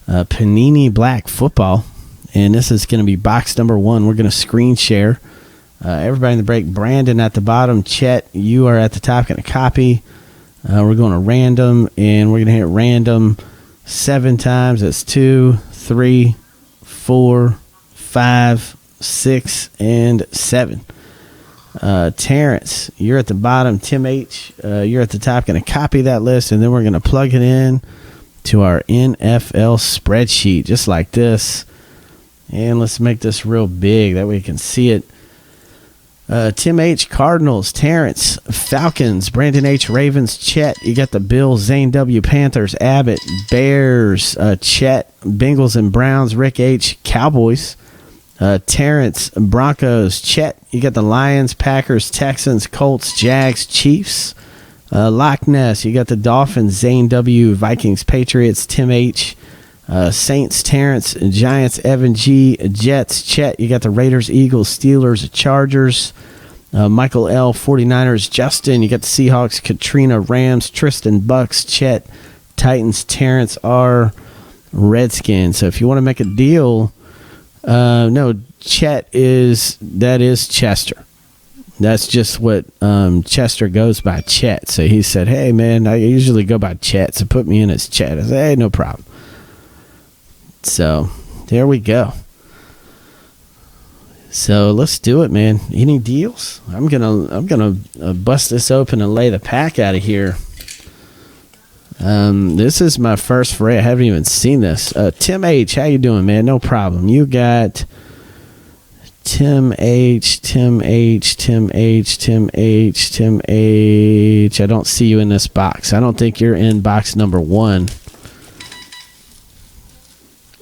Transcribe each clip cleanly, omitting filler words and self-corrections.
Panini Black Football. And this is going to be box number 1. We're going to screen share. Everybody in the break. Brandon at the bottom. Chet, you are at the top. Going to copy. We're going to random, and we're going to hit random 7 times. That's 2, 3, 4, 5, 6, and 7. Terrence, you're at the bottom. Tim H, you're at the top. Going to copy that list, and then we're going to plug it in to our NFL spreadsheet, just like this. And let's make this real big. That way you can see it. Tim H, Cardinals. Terrence, Falcons. Brandon H, Ravens. Chet, you got the Bills. Zane W, Panthers. Abbott, Bears. Chet, Bengals and Browns. Rick H, Cowboys. Terrence, Broncos. Chet, you got the Lions, Packers, Texans, Colts, Jags, Chiefs. Loch Ness, you got the Dolphins. Zane W, Vikings, Patriots. Tim H, Saints, Terrence, Giants, Evan G, Jets. Chet, you got the Raiders, Eagles, Steelers, Chargers. Michael L, 49ers. Justin, you got the Seahawks, Katrina, Rams. Tristan, Bucks. Chet, Titans. Terrence R, Redskins. So if you want to make a deal, no, Chet is Chester. That's just what Chester goes by, Chet. So he said, hey, man, I usually go by Chet, so put me in as Chet. I said, hey, no problem. So there we go. So let's do it, man. Any deals? I'm gonna bust this open and lay the pack out of here. This is my first foray. I haven't even seen this. Tim H, how you doing, man? No problem. You got Tim H. I don't see you in this box. I don't think you're in box number 1.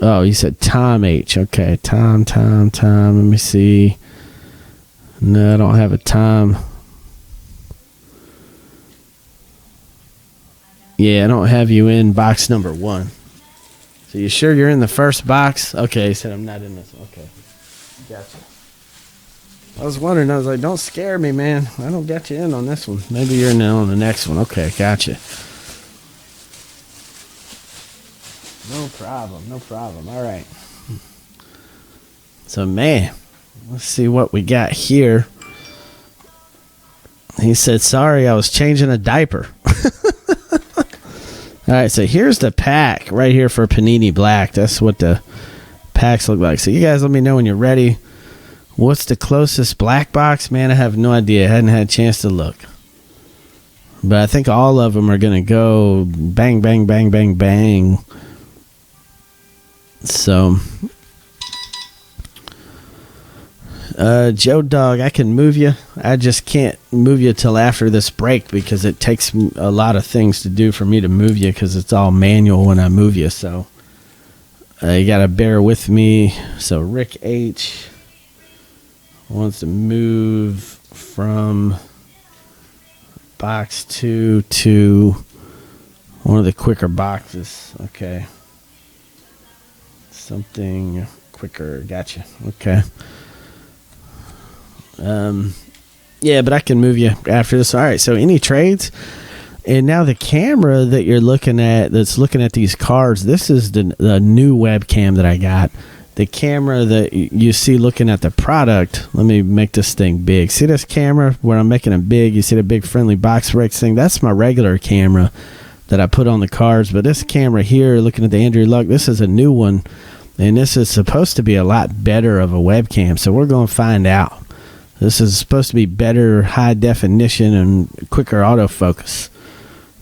Oh, you said Tom H. Okay, Tom. Let me see. No, I don't have a Tom. Yeah, I don't have you in box number 1. So you sure you're in the first box? Okay, he said I'm not in this. Okay, gotcha. I was wondering. I was like, don't scare me, man. I don't get you in on this one. Maybe you're in on the next one. Okay, gotcha. No problem. All right. So, man, let's see what we got here. He said, sorry, I was changing a diaper. All right, so here's the pack right here for Panini Black. That's what the packs look like. So you guys let me know when you're ready. What's the closest black box? Man, I have no idea. I hadn't had a chance to look. But I think all of them are going to go bang, bang, bang, bang, bang. So, Joe Dog, I can move you. I just can't move you till after this break because it takes a lot of things to do for me to move you because it's all manual when I move you. So, you got to bear with me. So, Rick H wants to move from box 2 to one of the quicker boxes. Okay. Something quicker. Gotcha. Okay. Yeah, but I can move you after this. All right. So any trades? And now the camera that you're looking at, that's looking at these cards, this is the new webcam that I got. The camera that you see looking at the product, let me make this thing big. See this camera where I'm making it big? You see the big friendly box breaks thing? That's my regular camera that I put on the cards. But this camera here, looking at the Andrew Luck, this is a new one. And this is supposed to be a lot better of a webcam. So we're going to find out. This is supposed to be better high definition and quicker autofocus.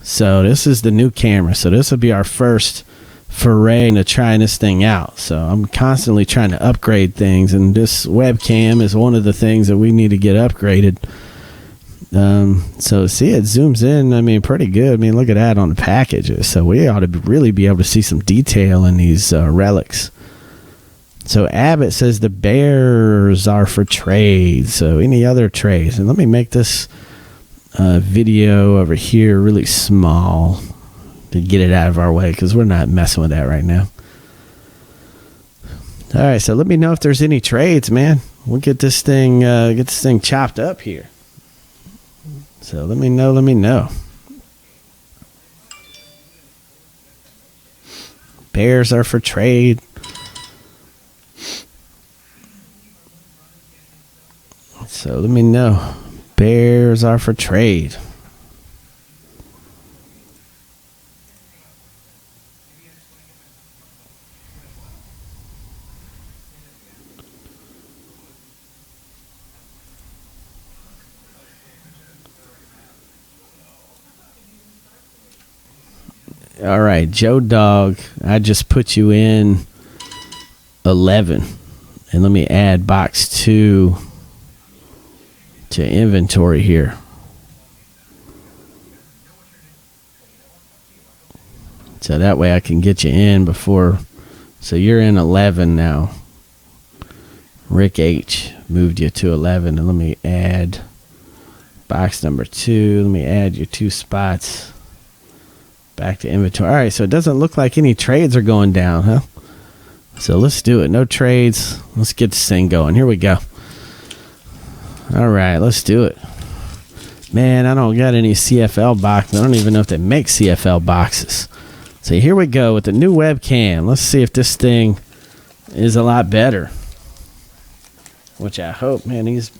So this is the new camera. So this will be our first foray into trying this thing out. So I'm constantly trying to upgrade things, and this webcam is one of the things that we need to get upgraded. So see, it zooms in, I mean, pretty good. I mean, look at that on the packages. So we ought to really be able to see some detail in these relics. So Abbott says the Bears are for trades. So any other trades? And let me make this video over here really small to get it out of our way, because we're not messing with that right now. All right, so let me know if there's any trades, man. We'll get this thing chopped up here. So let me know. Bears are for trade. So let me know. Bears are for trade. All right, Joe Dog, I just put you in 11. And let me add box 2 to inventory here. So that way I can get you in before. So you're in 11 now. Rick H moved you to 11. And let me add box number 2. Let me add your 2 spots back to inventory. All right, so it doesn't look like any trades are going down, huh? So let's do it. No trades. Let's get this thing going. Here we go. All right, let's do it. Man, I don't got any CFL boxes. I don't even know if they make CFL boxes. So here we go with the new webcam. Let's see if this thing is a lot better. Which I hope. Man, these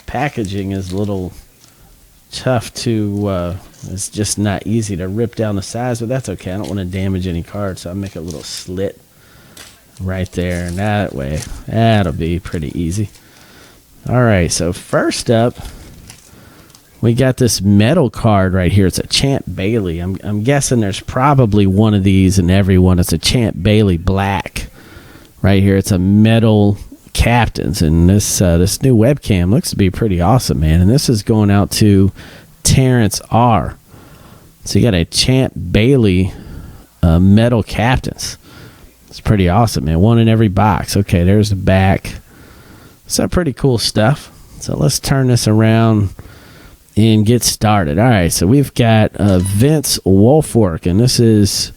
packaging is a little tough to... it's just not easy to rip down the sides, but that's okay. I don't want to damage any cards, so I'll make a little slit right there. And that way, that'll be pretty easy. All right, so first up, we got this metal card right here. It's a Champ Bailey. I'm guessing there's probably one of these in every one. It's a Champ Bailey Black right here. It's a metal captains, and this new webcam looks to be pretty awesome, man. And this is going out to Terrence R. So you got a Champ Bailey metal captains. It's pretty awesome, man. One in every box. Okay, there's the back. So pretty cool stuff. So let's turn this around and get started. All right, so we've got Vince Wolfork, and this is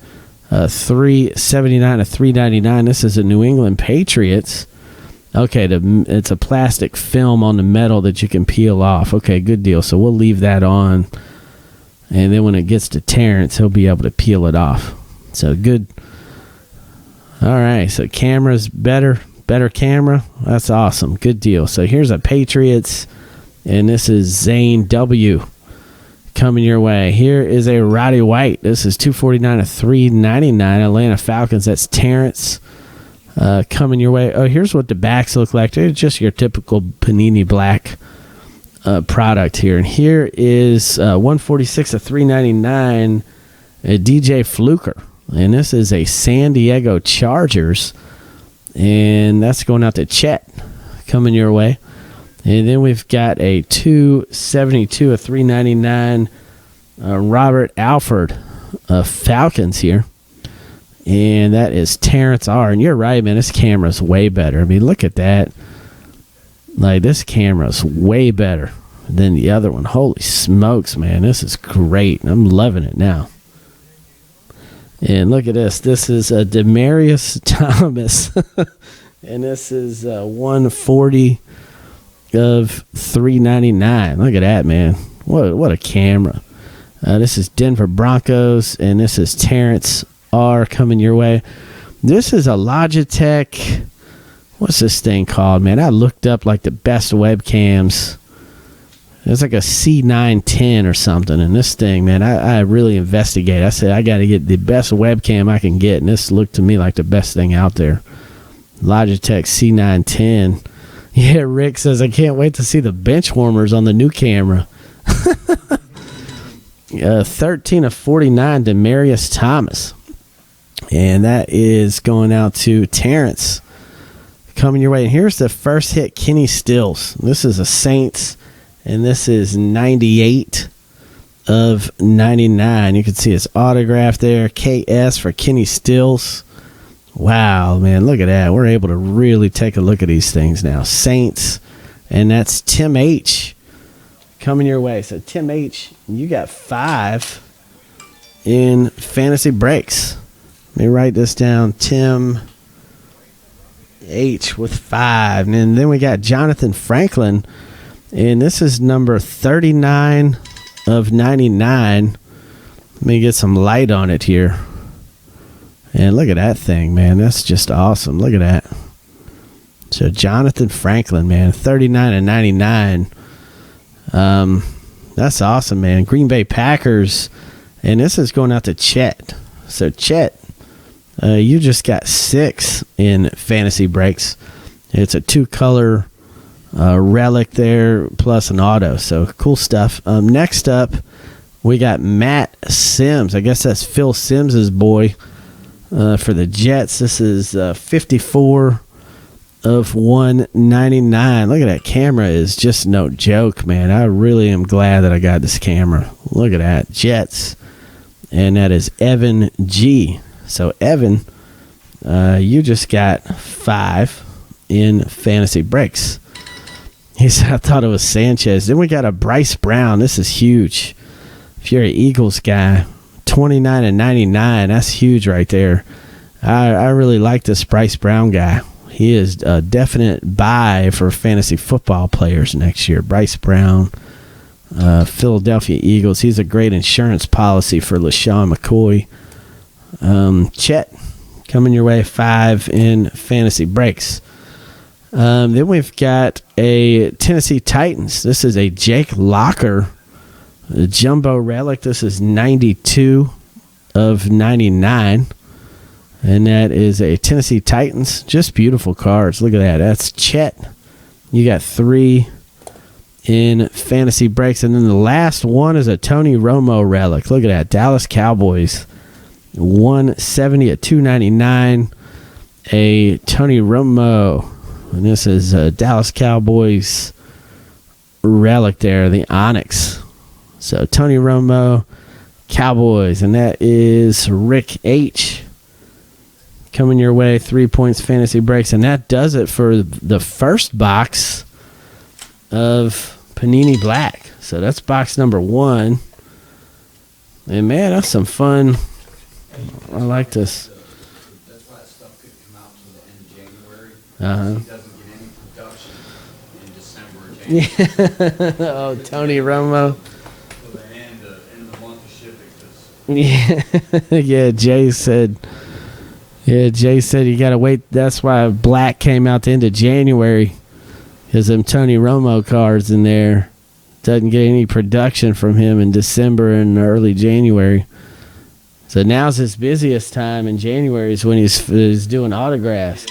$379 to $399. This is a New England Patriots. Okay, it's a plastic film on the metal that you can peel off. Okay, good deal. So we'll leave that on, and then when it gets to Terrence, he'll be able to peel it off. So good. All right, so camera's better camera. That's awesome. Good deal. So here's a Patriots, and this is Zane W. coming your way. Here is a Roddy White. This is $249 to $399. Atlanta Falcons. That's Terrence. Coming your way. Oh, here's what the backs look like. They're just your typical Panini Black product here. And here is $146 to $399, DJ Fluker. And this is a San Diego Chargers. And that's going out to Chet, coming your way. And then we've got a $272 to $399 Robert Alford Falcons here. And that is Terrence R. And you're right, man. This camera's way better. I mean, look at that. Like, this camera's way better than the other one. Holy smokes, man. This is great. I'm loving it now. And look at this. This is Demaryius Thomas. And this is 140 of $399. Look at that, man. What a camera. This is Denver Broncos. And this is Terrence R. coming your way. This is a Logitech. What's this thing called, man? I looked up like the best webcams. It's like a C910 or something. And this thing, man, I really investigated. I said, I got to get the best webcam I can get. And this looked to me like the best thing out there. Logitech C910. Yeah, Rick says, I can't wait to see the bench warmers on the new camera. 13 of 49, Demaryius Thomas. And that is going out to Terrence, coming your way. And here's the first hit, Kenny Stills. This is a Saints, and this is 98 of 99. You can see his autograph there, KS for Kenny Stills. Wow, man, look at that. We're able to really take a look at these things now. Saints, and that's Tim H. coming your way. So, Tim H., you got 5 in fantasy breaks. Let me write this down. Tim H with 5. And then we got Jonathan Franklin. And this is number 39 of 99. Let me get some light on it here. And look at that thing, man. That's just awesome. Look at that. So Jonathan Franklin, man, 39/99. That's awesome, man. Green Bay Packers, and this is going out to Chet. So Chet, you just got 6 in fantasy breaks. It's a 2-color relic there plus an auto. So cool stuff. Next up, we got Matt Sims. I guess that's Phil Sims's boy for the Jets. This is 54 of 199. Look at that camera, is just no joke, man. I really am glad that I got this camera. Look at that, Jets, and that is Evan G. So Evan, you just got 5 in fantasy breaks. He said, I thought it was Sanchez. Then we got a Bryce Brown. This is huge. If you're an Eagles guy, 29/99. That's huge right there. I really like this Bryce Brown guy. He is a definite buy for fantasy football players next year. Bryce Brown, Philadelphia Eagles. He's a great insurance policy for LaShawn McCoy. Chet, coming your way, 5 in fantasy breaks. Then we've got a Tennessee Titans. This is a Jake Locker, a jumbo relic. This is 92 of 99. And that is a Tennessee Titans. Just beautiful cards. Look at that. That's Chet. You got 3 in fantasy breaks. And then the last one is a Tony Romo relic. Look at that. Dallas Cowboys. 170 at 299. A Tony Romo. And this is a Dallas Cowboys relic there. The Onyx. So Tony Romo, Cowboys. And that is Rick H. Coming your way, 3 points fantasy breaks. And that does it for the first box of Panini Black. So that's box number 1. And man, that's some fun. I like this. That's why that stuff could come out to the end of January. He doesn't get any production in December or January. Oh, Tony Romo. So the end of the month of shipping. Yeah, Jay said you got to wait. That's why Black came out the end of January, because them Tony Romo cards in there doesn't get any production from him in December and early January. So now's his busiest time in January is when he's doing autographs.